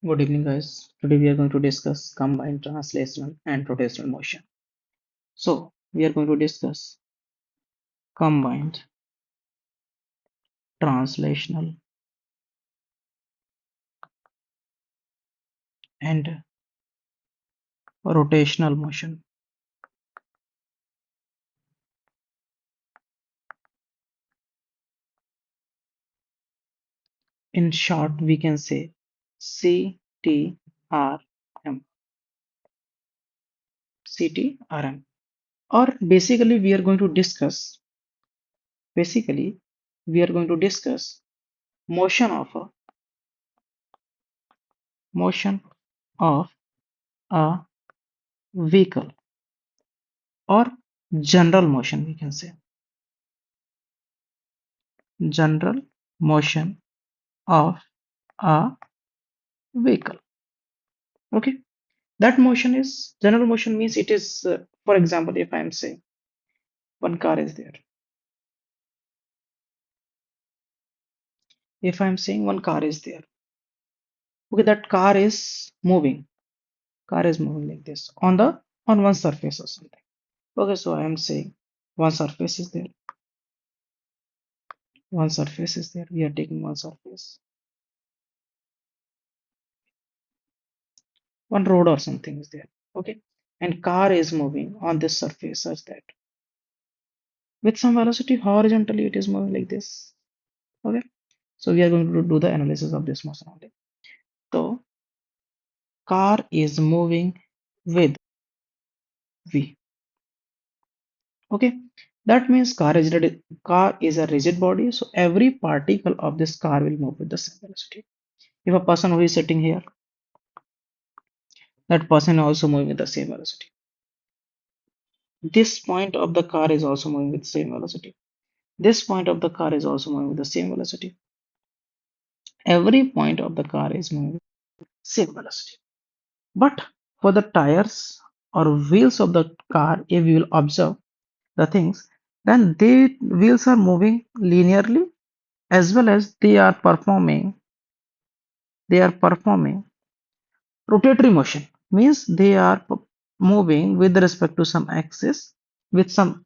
Good evening, guys. Today we are going to discuss combined translational and rotational motion. So, we are going to discuss combined translational and rotational motion. In short, we can say CTRM. CTRM. Or basically, we are going to discuss motion of a motion of a vehicle or general motion, we can say general motion of a vehicle. Okay, that motion is general motion means it is, for example, if I am saying one car is there, if I am saying one car is there, okay, that car is moving like this on one surface or something. Okay, so I am saying one surface is there, one surface is there. We are taking one surface, one road or something is there. Okay, and car is moving on this surface such that with some velocity horizontally it is moving like this. Okay, so we are going to do the analysis of this motion only. So car is moving with V. Okay, that means car is a rigid body, so every particle of this car will move with the same velocity. If a person who is sitting here, that person also moving with the same velocity. This point of the car is also moving with the same velocity. This point of the car is also moving with the same velocity. Every point of the car is moving with the same velocity. But for the tires or wheels of the car, if you will observe the things, then the wheels are moving linearly as well as they are performing rotatory motion, means they are moving with respect to some axis with some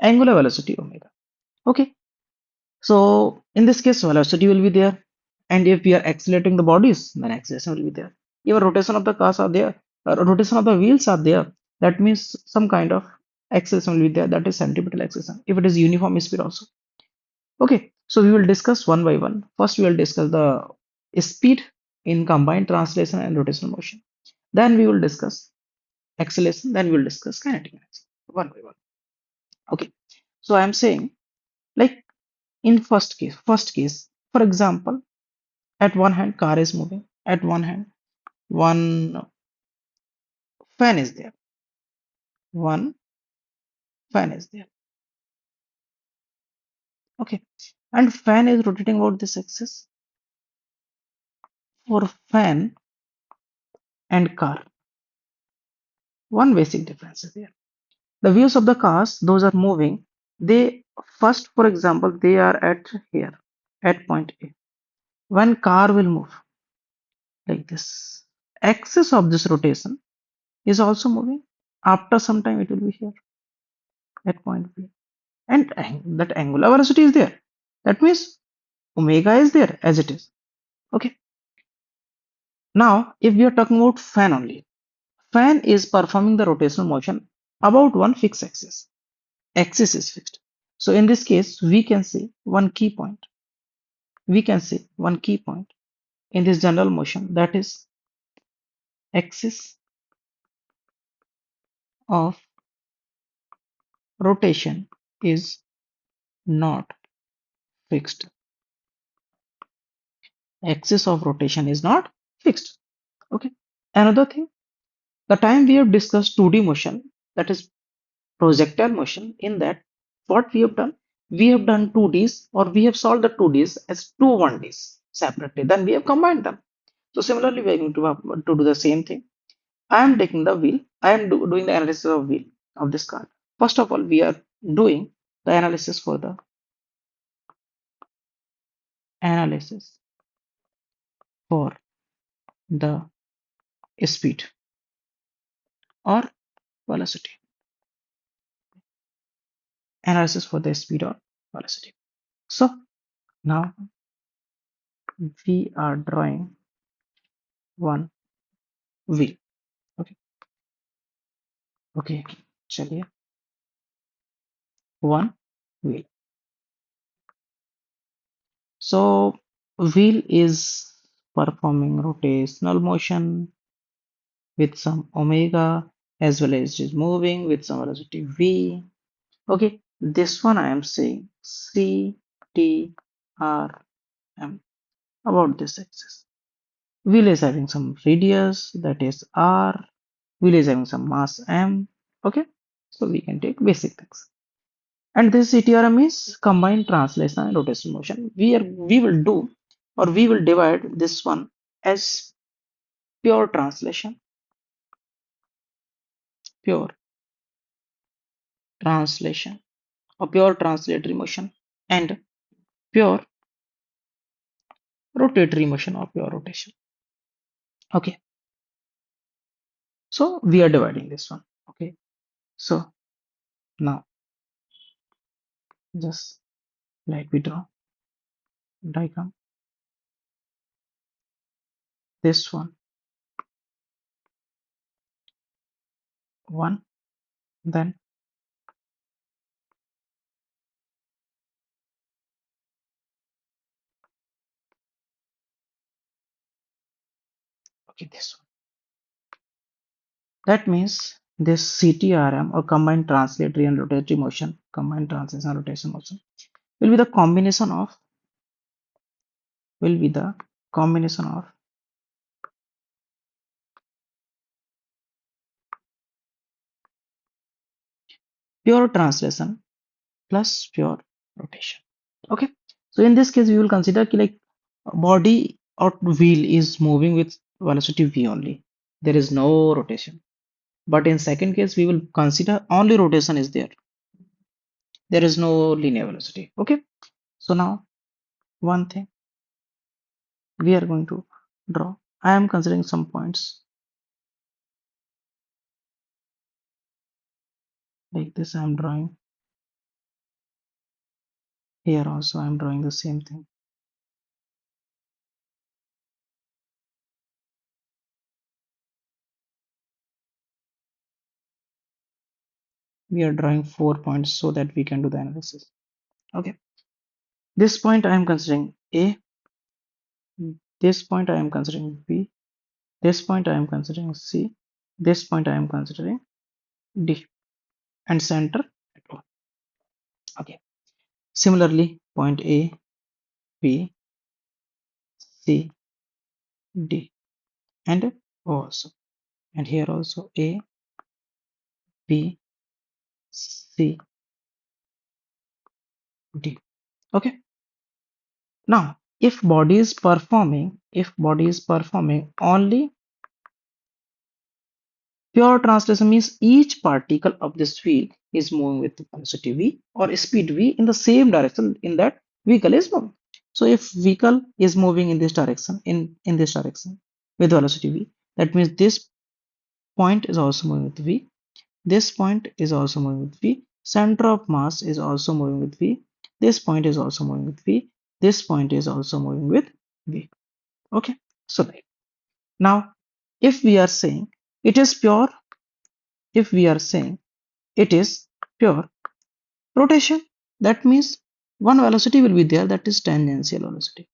angular velocity omega. Okay, so in this case velocity will be there, and if we are accelerating the bodies, then acceleration will be there. Even rotation of the cars are there, rotation of the wheels are there, that means some kind of acceleration will be there, that is centripetal acceleration if it is uniform speed also. Okay, so we will discuss one by one. First, we will discuss the speed in combined translation and rotational motion. Then we will discuss acceleration. Then we will discuss kinetic energy one by one. Okay, so I am saying, like, in first case, for example, at one hand car is moving. At one hand, one fan is there. One fan is there. Okay, and fan is rotating about this axis. For fan and car, one basic difference is there. The wheels of the cars, those are moving. They first, for example, they are at here, at point A. When car will move like this, axis of this rotation is also moving. After some time, it will be here at point B, and that angular velocity is there. That means omega is there as it is. Okay. Now, if we are talking about fan only, fan is performing the rotational motion about one fixed axis. Axis is fixed. So in this case, we can see one key point. We can see one key point in this general motion, that is axis of rotation is not fixed. Axis of rotation is not fixed. Okay. Another thing, the time we have discussed 2D motion, that is projectile motion, in that what we have done 2Ds, or we have solved the 2Ds as two 1Ds separately. Then we have combined them. So similarly, we are going to do the same thing. I am taking the wheel. I am doing the analysis of wheel of this car. First of all, we are doing the analysis for the analysis for the speed or velocity. Analysis for the speed or velocity. So now we are drawing one wheel. Okay, okay, चलिए one wheel. So wheel is performing rotational motion with some omega, as well as it is moving with some velocity v. Okay, this one I am saying C T R M about this axis. Wheel is having some radius, that is r. Wheel is having some mass m. Okay, so we can take basic things. And this CTRM is combined translation and rotational motion. We will do, or we will divide this one as pure translation, pure translation, or pure translatory motion, and pure rotatory motion or pure rotation. Okay, so we are dividing this one. Okay, so now just let me draw diagram. This one, then okay, this one. That means this CTRM or combined translatory and rotatory motion, combined translation and rotation motion, will be the combination of will be the combination of pure translation plus pure rotation. Okay, so in this case we will consider ki like body or wheel is moving with velocity v only. There is no rotation. But in second case we will consider only rotation is there. There is no linear velocity. Okay, so now one thing we are going to draw. I am considering some points like this. I am drawing here also. I am drawing the same thing. We are drawing 4 points so that we can do the analysis. Okay, this point I am considering A, this point I am considering B, this point I am considering C, this point I am considering D, and center at O. Okay, similarly point A, B, C, D, and O also, and here also A, B, C, D. Okay, now if body is performing only pure translation, means each particle of this wheel is moving with velocity v or speed v in the same direction in that vehicle is moving. So if vehicle is moving in this direction, in this direction with velocity v, that means this point is also moving with v, this point is also moving with v, center of mass is also moving with v, this point is also moving with v, this point is also moving with v. Okay, so right now if we are saying it is pure, if we are saying it is pure rotation, that means one velocity will be there, that is tangential velocity.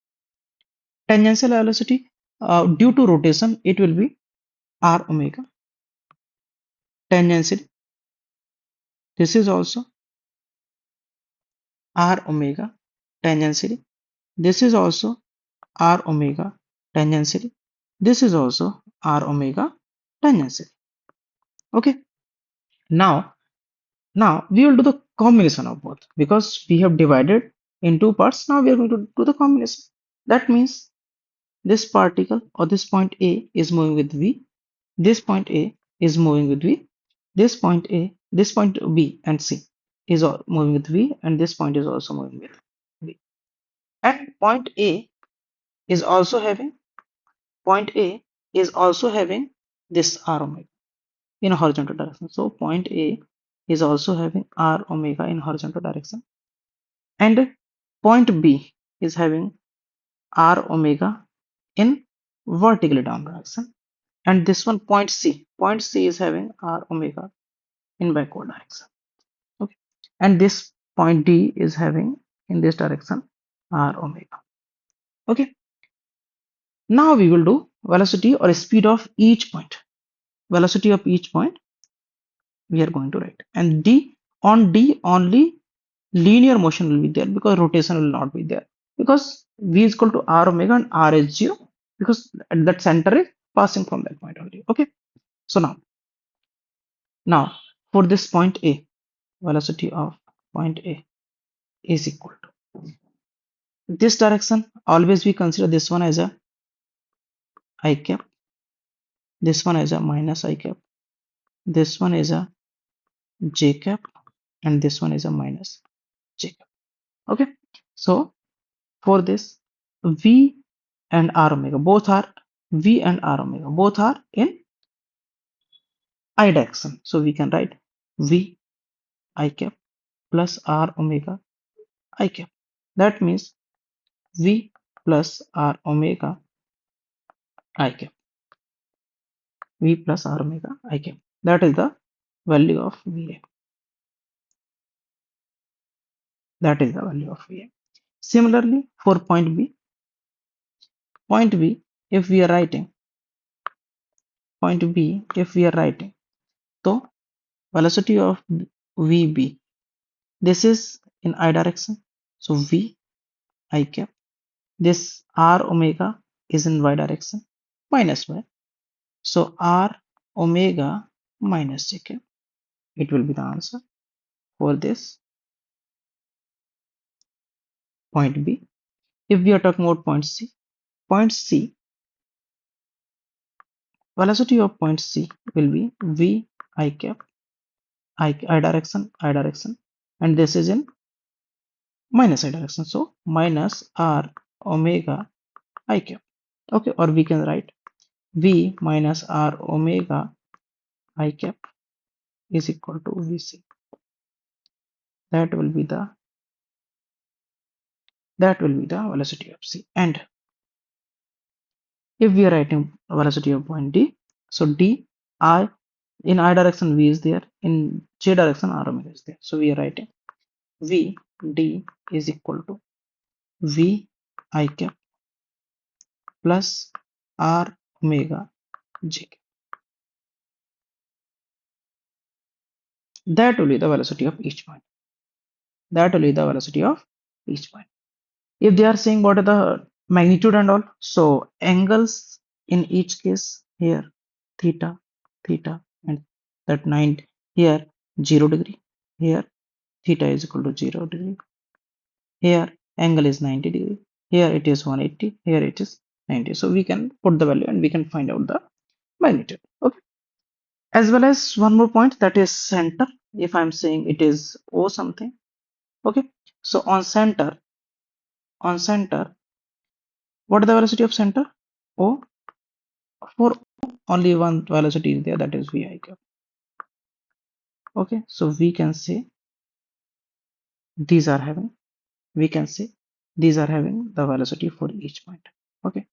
Tangential velocity due to rotation, it will be r omega. Tangentially, this is also r omega tangentially. This is also r omega tangentially. This is also r omega tangentially. Okay. Now we will do the combination of both because we have divided in two parts. Now we are going to do the combination. That means this particle or this point A is moving with V. This point A is moving with V. This point A, this point B and C is all moving with V, and this point is also moving with V. And point A is also having point A is also having this r omega in horizontal direction. So point A is also having r omega in horizontal direction, and point B is having r omega in vertically down direction, and this one point C is having r omega in backward direction. Okay, and this point D is having in this direction r omega. Okay, now we will do velocity or speed of each point. Velocity of each point we are going to write, and D only linear motion will be there because rotation will not be there, because V is equal to r omega and r is 0 because at that center is passing from that point only. Okay, so now for this point A, velocity of point A is equal to this direction. Always we consider this one as a I cap, this one as a minus I cap, this one is a J cap, and this one is a minus J cap. Okay, so for this V and r omega both are V and r omega both are in I direction, so we can write V I cap plus r omega I cap. That means V plus r omega I cap, V plus r omega I cap. That is the value of VA. That is the value of VA. Similarly, for point B, if we are writing so velocity of VB, this is in I direction, so V I cap. This r omega is in y direction minus y, so r omega minus j cap. It will be the answer for this point B. If we are talking about point C, velocity of point C will be V I cap, I direction, and this is in minus I direction, so minus r omega I cap. Okay, or we can write V minus r omega I cap is equal to VC. That will be the velocity of C. And if we are writing velocity of point D, so D I in I direction V is there, in J direction r omega is there. So we are writing V D is equal to V I cap plus r omega j cap. That will be the velocity of each point. That will be the velocity of each point. If they are saying what are the magnitude and all, so angles in each case here theta, and that 9 here 0 degree, here theta is equal to 0 degree, here angle is 90 degree, here it is 180, here it is 90. So we can put the value and we can find out the magnitude. Okay, as well as one more point, that is center. If I'm saying it is O something, okay, so on center, what is the velocity of center? O. For only one velocity is there, that is vi cap. Okay, so we can say these are having the velocity for each point. Okay,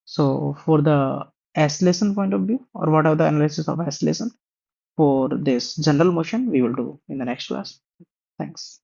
so for the oscillation point of view, or what are the analysis of oscillation for this general motion, we will do in the next class. Thanks.